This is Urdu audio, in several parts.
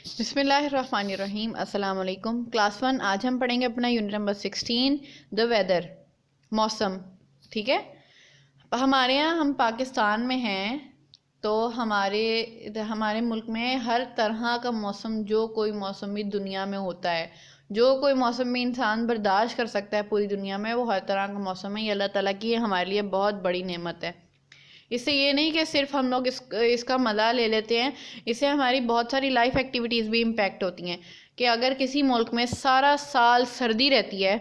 بسم اللہ الرحمن الرحیم. السلام علیکم. کلاس 1 آج ہم پڑھیں گے اپنا یونٹ نمبر 16 دا ویدر، موسم. ٹھیک ہے، ہمارے یہاں ہم پاکستان میں ہیں تو ہمارے ملک میں ہر طرح کا موسم، جو کوئی موسم بھی دنیا میں ہوتا ہے، جو کوئی موسم بھی انسان برداشت کر سکتا ہے پوری دنیا میں، وہ ہر طرح کا موسم ہے. یہ اللہ تعالیٰ کی ہمارے لیے بہت بڑی نعمت ہے. اس سے یہ نہیں کہ صرف ہم لوگ اس کا مزہ لے لیتے ہیں، اس سے ہماری بہت ساری لائف ایکٹیویٹیز بھی امپیکٹ ہوتی ہیں. کہ اگر کسی ملک میں سارا سال سردی رہتی ہے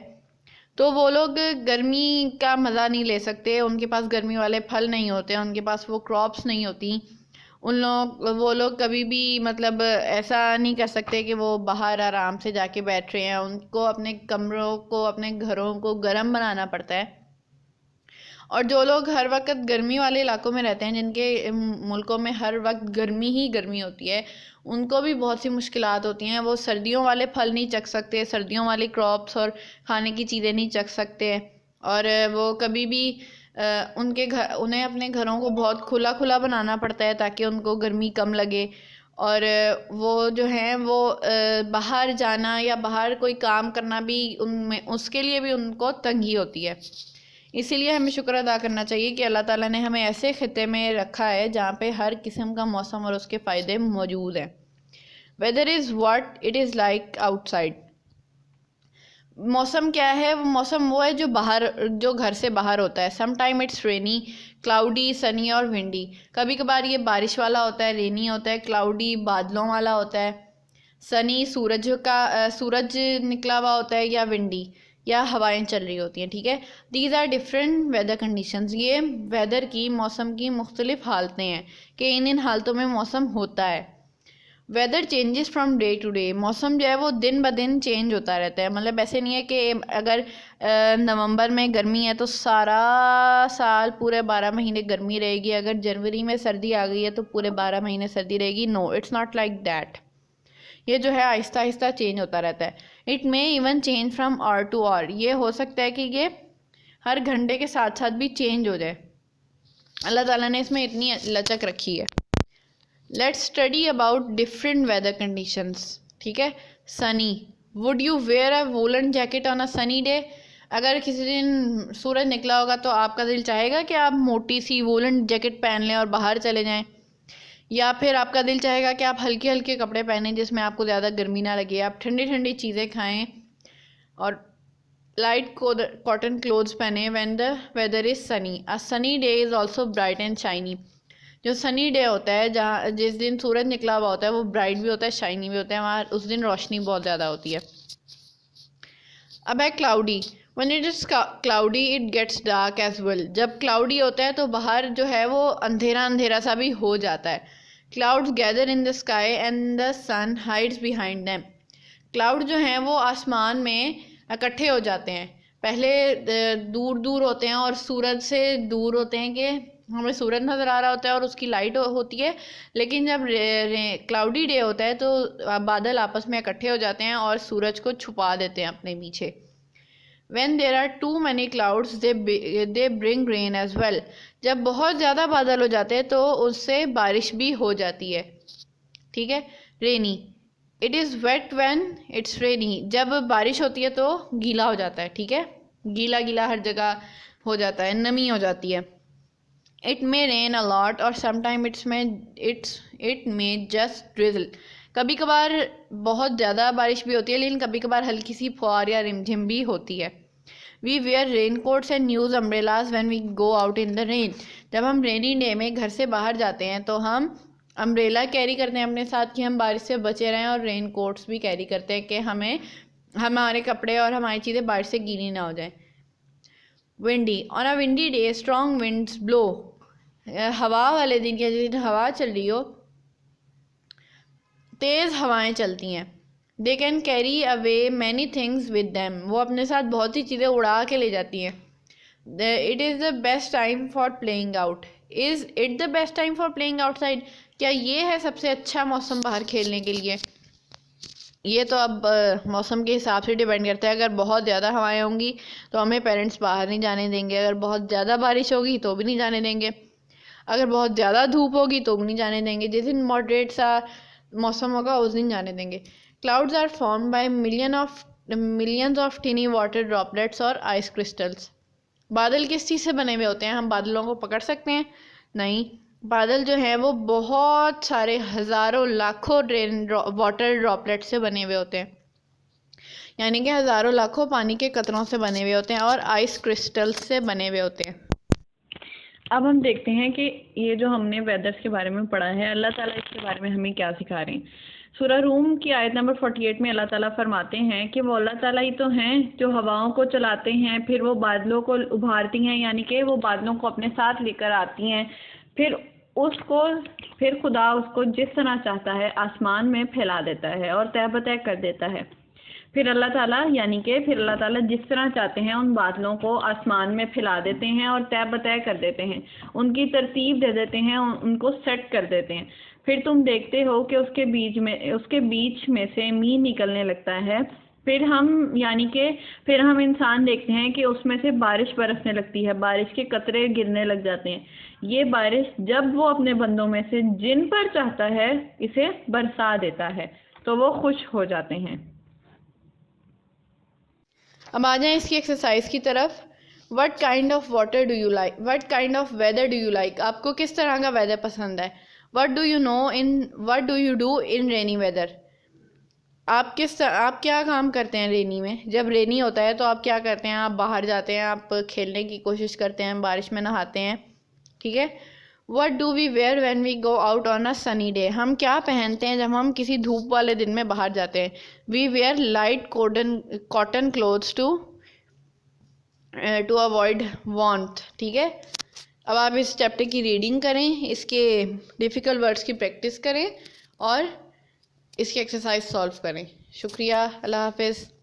تو وہ لوگ گرمی کا مزہ نہیں لے سکتے، ان کے پاس گرمی والے پھل نہیں ہوتے، ان کے پاس وہ کراپس نہیں ہوتی. وہ لوگ کبھی بھی ایسا نہیں کر سکتے کہ وہ باہر آرام سے جا کے بیٹھ رہے ہیں. ان کو اپنے کمروں کو، اپنے گھروں کو گرم بنانا پڑتا ہے. اور جو لوگ ہر وقت گرمی والے علاقوں میں رہتے ہیں، جن کے ملکوں میں ہر وقت گرمی ہی گرمی ہوتی ہے، ان کو بھی بہت سی مشکلات ہوتی ہیں. وہ سردیوں والے پھل نہیں چکھ سکتے، سردیوں والی کراپس اور کھانے کی چیزیں نہیں چکھ سکتے. اور وہ کبھی بھی انہیں اپنے گھروں کو بہت کھلا کھلا بنانا پڑتا ہے تاکہ ان کو گرمی کم لگے. اور وہ جو ہیں وہ باہر جانا یا باہر کوئی کام کرنا بھی اس کے لیے بھی ان کو تنگی ہوتی ہے. اسی لیے ہمیں شکر ادا کرنا چاہیے کہ اللہ تعالیٰ نے ہمیں ایسے خطے میں رکھا ہے جہاں پہ ہر قسم کا موسم اور اس کے فائدے موجود ہیں. Weather is what it is like out side. موسم کیا ہے؟ موسم وہ ہے جو گھر سے باہر ہوتا ہے. Some time it's rainy, cloudy, sunny اور ونڈی. کبھی کبھار یہ بارش والا ہوتا ہے، رینی ہوتا ہے، کلاؤڈی بادلوں والا ہوتا ہے، سنی سورج نکلا ہوا ہوتا ہے، یا ونڈی یا ہوائیں چل رہی ہوتی ہیں. ٹھیک ہے، these are different weather conditions. یہ ویدر کی، موسم کی مختلف حالتیں ہیں کہ ان حالتوں میں موسم ہوتا ہے. Weather changes from day to day. موسم جو ہے وہ دن بہ دن چینج ہوتا رہتا ہے. ایسے نہیں ہے کہ اگر نومبر میں گرمی ہے تو سارا سال پورے 12 مہینے گرمی رہے گی، اگر جنوری میں سردی آ گئی ہے تو پورے 12 مہینے سردی رہے گی. No, it's not like that. یہ جو ہے آہستہ آہستہ چینج ہوتا رہتا ہے. It may even change from hour to hour. یہ ہو سکتا ہے کہ یہ ہر گھنٹے کے ساتھ ساتھ بھی چینج ہو جائے. اللہ تعالیٰ نے اس میں اتنی لچک رکھی ہے. Let's study about different weather conditions. ٹھیک ہے. Sunny. Would you wear a woollen jacket on a sunny day. اگر کسی دن سورج نکلا ہوگا تو آپ کا دل چاہے گا کہ آپ موٹی سی وولن جیکٹ پہن لیں اور باہر چلے جائیں، یا پھر آپ کا دل چاہے گا کہ آپ ہلکے ہلکے کپڑے پہنیں جس میں آپ کو زیادہ گرمی نہ لگے، آپ ٹھنڈی ٹھنڈی چیزیں کھائیں اور لائٹ کاٹن کلوتھس پہنیں. When the weather is sunny. A sunny day is also bright and shiny. جو سنی ڈے ہوتا ہے، جس دن سورج نکلا ہوا ہوتا ہے، وہ برائٹ بھی ہوتا ہے، شائنی بھی ہوتا ہے. وہاں اس دن روشنی بہت زیادہ ہوتی ہے. اب ہے cloudy. when it is cloudy it gets dark as well. جب کلاؤڈی ہوتا ہے تو باہر جو ہے وہ اندھیرا اندھیرا سا بھی ہو جاتا ہے. clouds gather in the sky and the sun hides behind them. Cloud جو ہیں وہ آسمان میں اکٹھے ہو جاتے ہیں. پہلے دور دور ہوتے ہیں اور سورج سے دور ہوتے ہیں کہ ہمیں سورج نظر آ رہا ہوتا ہے اور اس کی لائٹ ہوتی ہے، لیکن جب کلاؤڈی ڈے ہوتا ہے تو بادل آپس میں اکٹھے ہو جاتے ہیں اور سورج کو چھپا دیتے ہیں اپنے پیچھے. when there are too many clouds they bring rain as well. جب بہت زیادہ بادل ہو جاتے ہیں تو اس سے بارش بھی ہو جاتی ہے. ٹھیک ہے. Rainy. it is wet when it's rainy. جب بارش ہوتی ہے تو گیلا ہو جاتا ہے. ٹھیک ہے، گیلا گیلا ہر جگہ ہو جاتا ہے، نمی ہو جاتی ہے. it may rain a lot or sometimes it may just drizzle. کبھی کبھار بہت زیادہ بارش بھی ہوتی ہے، لیکن کبھی کبھار ہلکی سی پھوار یا رمجھم بھی ہوتی ہے. we wear raincoats and use umbrellas when we go out in the rain. جب ہم رینی ڈے میں گھر سے باہر جاتے ہیں تو ہم امبریلا کیری کرتے ہیں اپنے ساتھ کہ ہم بارش سے بچے رہیں، اور رین کوٹس بھی کیری کرتے ہیں کہ ہمارے کپڑے اور ہماری چیزیں بارش سے گیلی نہ ہو جائیں. ونڈی. on a windy day strong winds blow. ہوا والے دن کے جس دن ہوا چل رہی ہو، تیز ہوائیں چلتی ہیں. they can carry away many things with them. وہ اپنے ساتھ بہت سی چیزیں اڑا کے لے جاتی ہیں. it is the best time for playing out. is it the best time for playing outside. کیا یہ ہے سب سے اچھا موسم باہر کھیلنے کے لیے؟ یہ تو اب موسم کے حساب سے ڈیپینڈ کرتا ہے. اگر بہت زیادہ ہوائیں ہوں گی تو ہمیں پیرنٹس باہر نہیں جانے دیں گے، اگر بہت زیادہ بارش ہوگی تو بھی نہیں جانے دیں گے، اگر بہت زیادہ دھوپ ہوگی تو بھی نہیں جانے دیں گے. جس دن ماڈریٹ سا موسم ہوگا اس دن جانے دیں گے. Clouds are form by millions of tiny water droplets اور آئس کرسٹلس. بادل کس چیز سے بنے ہوئے ہوتے ہیں؟ ہم بادلوں کو پکڑ سکتے ہیں؟ نہیں. بادل جو ہیں وہ بہت سارے ہزاروں لاکھوں واٹر ڈراپلیٹ سے بنے ہوئے ہوتے ہیں، یعنی کہ ہزاروں لاکھوں پانی کے قطروں سے بنے ہوئے ہوتے ہیں اور آئس کرسٹل سے بنے ہوئے ہوتے ہیں. اب ہم دیکھتے ہیں کہ یہ جو ہم نے ویدرز کے بارے میں پڑھا ہے، اللہ تعالیٰ اس کے بارے میں ہمیں کیا سکھا رہے ہیں. سورہ روم کی آیت نمبر 48 میں اللہ تعالیٰ فرماتے ہیں کہ وہ اللہ تعالیٰ ہی تو ہیں جو ہواؤں کو چلاتے ہیں، پھر وہ بادلوں کو ابھارتی ہیں، یعنی کہ وہ بادلوں کو اپنے ساتھ لے کر آتی ہیں، پھر خدا اس کو جس طرح چاہتا ہے آسمان میں پھیلا دیتا ہے اور تہ بتہ کر دیتا ہے. پھر اللہ تعالیٰ جس طرح چاہتے ہیں ان بادلوں کو آسمان میں پھیلا دیتے ہیں اور تہ بتہ کر دیتے ہیں، ان کی ترتیب دے دیتے ہیں، ان کو سیٹ کر دیتے ہیں. پھر تم دیکھتے ہو کہ اس کے بیچ میں سے میل نکلنے لگتا ہے. پھر ہم انسان دیکھتے ہیں کہ اس میں سے بارش برسنے لگتی ہے، بارش کے قطرے گرنے لگ جاتے ہیں. یہ بارش جب وہ اپنے بندوں میں سے جن پر چاہتا ہے اسے برسا دیتا ہے تو وہ خوش ہو جاتے ہیں. اب آ جائیں اس کی ایکسرسائز کی طرف. What kind of water do you like? What kind of weather do you like? آپ کو کس طرح کا ویدر پسند ہے؟ What do you do in rainy weather? آپ کیا کام کرتے ہیں رینی میں؟ جب رینی ہوتا ہے تو آپ کیا کرتے ہیں؟ آپ باہر جاتے ہیں، آپ کھیلنے کی کوشش کرتے ہیں، بارش میں نہاتے ہیں، ٹھیک ہے. What do we wear when we go out on a sunny day? ہم کیا پہنتے ہیں جب ہم کسی دھوپ والے دن میں باہر جاتے ہیں؟ We wear light cotton clothes to avoid warmth. ٹھیک ہے. اب آپ اس چیپٹر کی ریڈنگ کریں، اس کے ڈیفیکلٹ ورڈز کی پریکٹس کریں اور اس کی ایکسرسائز سالو کریں. شکریہ. اللہ حافظ.